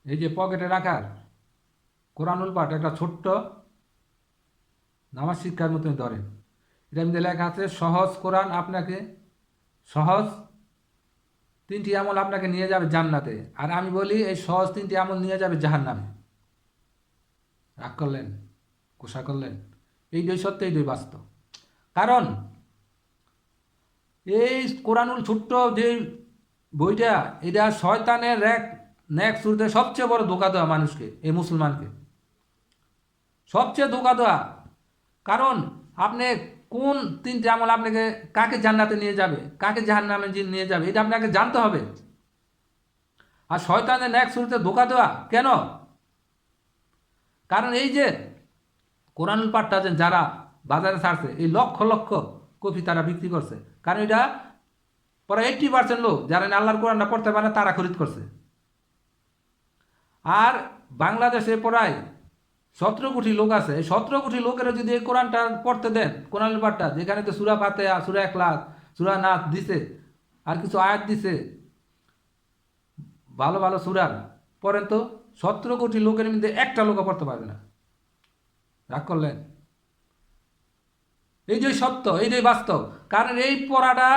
এই যে পকেটে রাখার কোরআনুল পাঠ একটা ছোট্ট নামাজ শিক্ষার মতন ধরেন। এটার মধ্যে লেখা আছে সহজ কোরআন আপনাকে, সহজ তিনটি আমল আপনাকে নিয়ে যাবে জান্নাতে। আর আমি বলি এই সহজ তিনটি আমল নিয়ে যাবে জাহান্নামে। রাগ করলেন, গোসা করলেন? এই দুই সত্য, এই দুই বাস্তব। কারণ এই কোরআনুল ছোট্ট যে বইটা, এটা শয়তানের এক নেক শুরুতে সবচেয়ে বড় ধোঁকা দেওয়া মানুষকে, এই মুসলমানকে সবচেয়ে ধোঁকা দেওয়া। কারণ আপনি কোন তিনটে আমল আপনাকে কাকে জান্নাতে নিয়ে যাবে, কাকে জাহান্নামে নিয়ে যাবে, এটা আপনাকে জানতে হবে। আর শয়তানের নেক শুরুতে ধোঁকা দেওয়া কেন? কারণ এই যে কোরআনুল পাঠটা যারা বাজারে ছাড়ছে, এই লক্ষ লক্ষ কপি তারা বিক্রি করছে। কারণ এটা প্রায় 80% লোক যারা আল্লাহর কোরআনটা পড়তে পারে তারা খরিদ করছে। আর বাংলাদেশে প্রায় 17 কোটি লোক আছে। এই 17 কোটি লোকেরা যদি এই কোরআনটা পড়তে দেন, কোরআনুল পাঠটা, যেখানে তো সূরা ফাতিহা, সূরা ইখলাস, সূরা নাস দিছে, আর কিছু আয়াত দিছে ভালো ভালো সূরার, পড়েন তো 17 কোটি লোকের মধ্যে একটা লোকও পড়তে পারবে না। রাগ করলেন? এই যে সত্য, এই যে বাস্তব। কারণ এই পড়াটা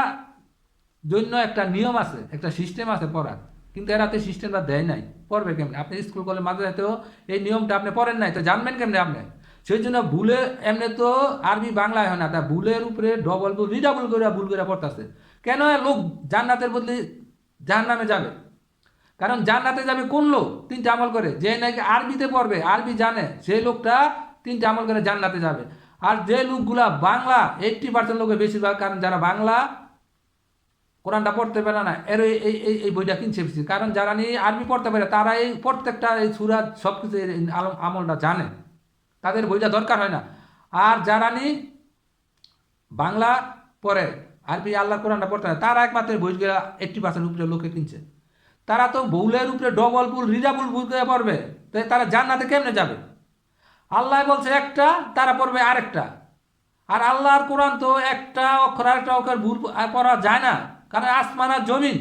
জন্য একটা নিয়ম আছে, একটা সিস্টেম আছে পড়ার, কিন্তু এরা তো সিস্টেমটা দেয় নাই। পড়বে কেমনি? আপনি স্কুল কলেজ মাদ্রাসাতেও এই নিয়মটা আপনি পড়েন নাই, তো জানবেন কেমনি আপনি? সেই জন্য ভুলে এমনি তো আরবি বাংলায় হয় না, তা ভুলের উপরে ডবল ভুল, রিডাবল করে ভুল করে পড়তেছে। কেন লোক জান্নাতের বদলে জাহান্নামে যাবে? কারণ জান্নাতে যাবে কোন লোক তিনটা আমল করে, যে নাকি আরবিতে পড়বে, আরবি জানে, সেই লোকটা তিনটা আমল করে জান্নাতে যাবে। আর যে লোকগুলা বাংলা, 80% লোকের বেশিরভাগ, কারণ যারা বাংলা কোরআনটা পড়তে পারে না, এর এই বইটা কিনছে বেশি। কারণ যারা নিয়ে আরবি পড়তে পারে তারা এই প্রত্যেকটা এই সুরা সব কিছু আমলটা জানে, তাদের বইটা দরকার হয় না। আর যারা নিয়ে বাংলা পড়ে, আরবি আল্লাহ কোরআনটা পড়তে পারে, তারা একমাত্র বইগুলা 80% উপরে লোকে কিনছে। তারা তো ভুলের উপরে ডবল ভুল, রিডাবল ভুল করে পড়বে, তাই তারা জান্নাতে কেমনে যাবে? আল্লাহ বলছে একটা, তারা পড়বে আরেকটা। আর আল্লাহর কোরআন তো একটা অক্ষর আরেকটা অক্ষর ভুল পড়া যায় না। কারণ আসমান আর জমিন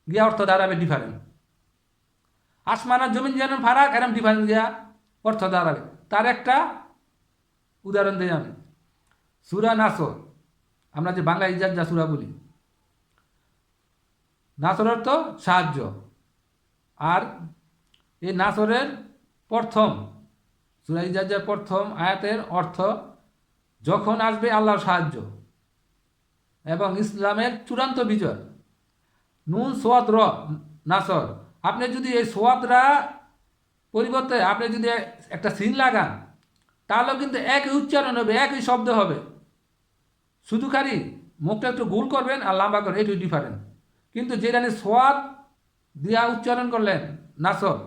গিয়া অর্থ দাঁড়াবে ডিফারেন্ট। আসমান আর জমিন যেন ফারাক, এরম ডিফারেন্ট গিয়া অর্থ দাঁড়াবে। তার একটা উদাহরণ দিই আমি। সূরা নাসর, আমরা যে বাংলা ইজাজ যা সূরা বলি, নাসর অর্থ সাহায্য। আর এই নাসরের প্রথম, সূরা ইজাজের প্রথম আয়াতের অর্থ যখন আসবে আল্লাহর সাহায্য এবং ইসলামের চূড়ান্ত বিজয়। নুন সোয়াদ র, নাসর। আপনি যদি এই সোয়াদরা পরিবর্তে আপনি যদি একটা সিন লাগান, তাহলেও কিন্তু একই উচ্চারণ হবে, একই শব্দ হবে। শুধু খালি মুখটা একটু গোল করবেন আর লম্বা করবেন, এটুকু ডিফারেন্ট। কিন্তু যেটা সোয়াদ দিয়া উচ্চারণ করলেন নাসর,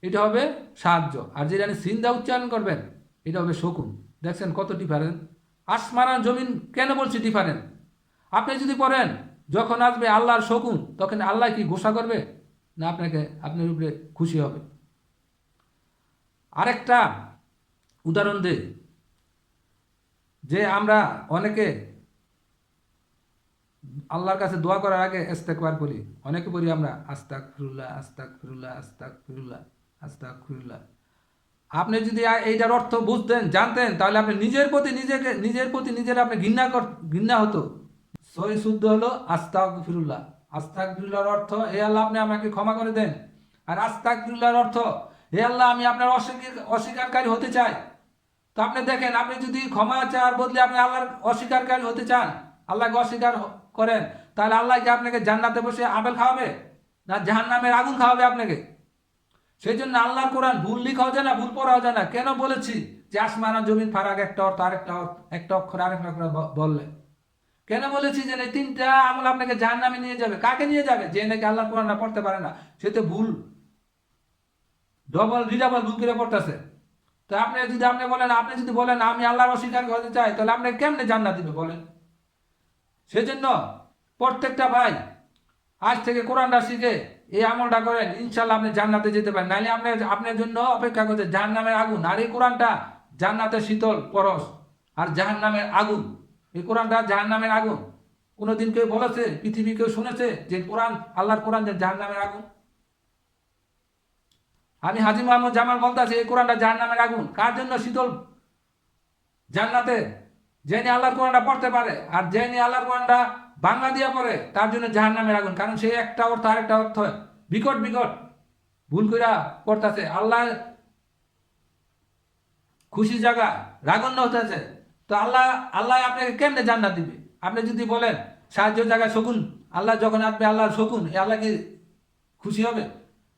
এটা হবে সাহায্য। আর যেটা সিন দিয়া উচ্চারণ করবেন, এটা হবে শকুন। দেখছেন কত ডিফারেন্ট? আসমান আর জমিন কেন বলছি ডিফারেন্ট? আপনি যদি পড়েন যখন আসবে আল্লাহর শকুন, তখন আল্লাহ কি ঘোষণা করবে? না আপনাকে, আপনার উপরে খুশি হবে। আরেকটা উদাহরণ দে, যে আমরা অনেকে আল্লাহর কাছে দোয়া করার আগে ইস্তেগফার করি। অনেকে বলি আমরা আস্তাগফিরুল্লাহ, আস্তাগফিরুল্লাহ, আস্তাগফিরুল্লাহ, আস্তাগফিরুল্লাহ। আপনি যদি এইটার অর্থ বুঝতেন, জানতেন, তাহলে আপনি নিজের প্রতি নিজের আপনি ঘৃণা হতো। সহি শুদ্ধ হলো আস্তাগফিরুল্লাহ। আস্তাগফিরুল্লাহর অর্থ, হে আল্লাহ আপনি আমাকে ক্ষমা করে দেন। আর আস্তাগফিরুল্লাহর অর্থ, হে আল্লাহ আমি আপনার অস্বীকারী হতে চাই। তো আপনি দেখেন, আপনি যদি ক্ষমা চাওয়ার বদলে আপনি আল্লাহর অস্বীকারী হতে চান, আল্লাহকে অস্বীকার করেন, তাহলে আল্লাহ কি আপনাকে জান্নাতে বসে আপেল খাওয়াবে, না জাহান্নামের আগুন খাওয়াবে আপনাকে? সেই জন্য আল্লাহর কোরআন ভুল লিখাও যায় না, ভুল পড়াও যায় না। কেন বলেছি যে আসমান আর জমিন ফারাক, একটা অর্থ আরেকটা অর্থ, একটা অক্ষর আরেকটা অক্ষর বললে? কেন বলেছি যে এই তিনটা আমল আপনাকে জাহান্নামে নিয়ে যাবে? কাকে নিয়ে যাবে? যে নাকি আল্লাহর কোরআনটা পড়তে পারে না, সে তো ভুল, ডবল রিডাবল ভুল করে পড়তেছে। তো আপনি যদি বলেন আমি আল্লাহর অস্বীকার করতে চাই, তাহলে আপনি কেমনে জান্নাত দিবে বলেন? সেজন্য প্রত্যেকটা ভাই আজ থেকে কোরআনটা শিখে এই আমলটা করেন, ইনশাল্লাহ আপনি জান্নাতে যেতে পারেন। নাহলে আপনি আপনার জন্য অপেক্ষা করছে জাহান্নামের আগুন। আর এই কোরআনটা জান্নাতের শীতল পরশ, আর জাহান্নামের আগুন। এই কোরআনটা জাহান্নামের আগুন। কোনোদিন কেউ বলেছে, পৃথিবী কেউ শুনেছে যে কোরআন, আল্লাহর কোরআন যে জাহান্নামের আগুন? আমি হাজী মোহাম্মদ জামাল বলতেছি এই কোরআনটা জাহান্নামের আগুন। কার জন্য শীতল? জান্নাতে যে নিয়ে আল্লাহর কোরআনটা পড়তে পারে আর যে নিয়ে আল্লাহর কোরআনটা বাংলা দিয়া পড়ে তার জন্য জাহান্নামের আগুন। কারণ সে একটা অর্থ আরেকটা অর্থ বিকট বিকট ভুল কইরা পড়তেছে। আল্লাহ খুশি জায়গা রাগন্য হতেছে, তো আল্লাহ আল্লাহ আপনাকে কেমনে জান্নাত দিবে? আপনি যদি বলেন সাহায্য জায়গায় শকুন, আল্লাহ যখন আপনি আল্লাহর শকুন, এ আল্লাহ কি খুশি হবে?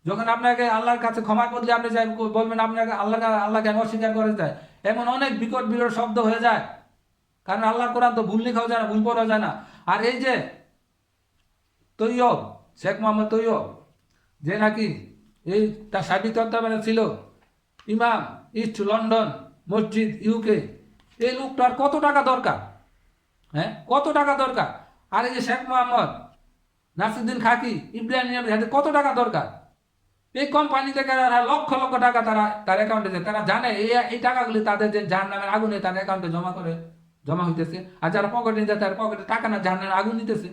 যখন আপনাকে আল্লাহর কাছে ক্ষমা করলে আপনি যাই বলবেন আপনাকে আল্লাহকে আমি অস্বীকার করে যায়, এমন অনেক বিকট বিকট শব্দ হয়ে যায়। কারণ আল্লাহর কোরআন তো ভুল লেখাও যায় না, ভুল পড়াও যায় না। আর এই যে তৈয়ব, শেখ মোহাম্মদ তৈয়ব, যে নাকি এই তার সাবিত ছিল ইমাম ইস্ট লন্ডন মসজিদ ইউকে, এই লোকটার কত টাকা দরকার? হ্যাঁ, কত টাকা দরকার? আর এই যে শেখ মোহাম্মদ নাসিরুদ্দিন খাকি, ইব্রাহিম হাতে কত টাকা দরকার? এই কোম্পানি থেকে লক্ষ লক্ষ টাকা তার অ্যাকাউন্টে যায়। তারা জানে এই টাকাগুলি তাদের যে জাহান্নামের আগুনে তার অ্যাকাউন্টে জমা হইতেছে। আর যারা পকেটে নিতে তার পকেটে টাকা না, জাহান্নামের আগুন নিতেছে।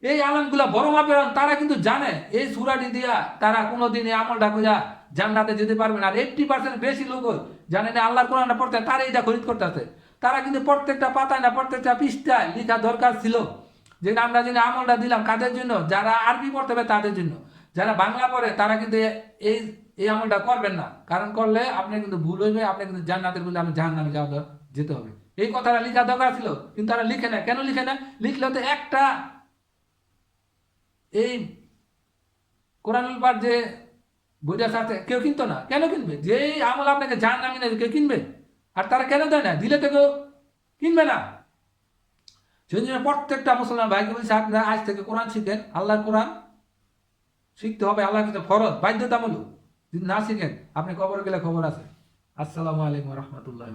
এই আলমগুলা বড় মাপের, তারা কিন্তু জানে এই সুরাটি দিয়া তারা কোনোদিন এই আমলটা কইরা জান্নাতে যেতে পারবে না। আর 80% বেশি লোক জানে না আল্লাহর কোরআনটা পড়তে, তারা এইটা খরিদ করতেছে। তারা কিন্তু প্রত্যেকটা পাতায় না প্রত্যেকটা পৃষ্ঠায় লেখা দরকার ছিল যে আমরা যিনি আমলটা দিলাম কাদের জন্য? যারা আরবি পড়তে হবে তাদের জন্য। যারা বাংলা পড়ে তারা কিন্তু এই এই আমলটা করবেন না, কারণ করলে আপনি কিন্তু ভুল হইবে, আপনি কিন্তু জান্নাতের বলে আমি জাহান্নামে যেতে হবে। এই কথাটা লেখা দরকার ছিল, কিন্তু তারা লিখে না। কেন লিখে না? লিখলে তো একটা এই কোরআনুল পাক যে বইটার সাথে কেউ কিনতো না। কেন কিনবে? যেই আমল আপনাকে জাহান্নামে নেবে কেউ কিনবে? আর তারা কেন দেয় না? দিলে তো কেউ কিনবে না। সেই জন্য প্রত্যেকটা মুসলমান ভাইকে বলছে আপনারা আজ থেকে কোরআন শিখেন। আল্লাহর কোরআন শিখতে হবে, আল্লাহর কাছে ফরজ, বাধ্যতামূলক। যদি না শিখেন আপনি কবরে গেলে খবর আছে। আসসালামু আলাইকুম রহমতুল্লাহ।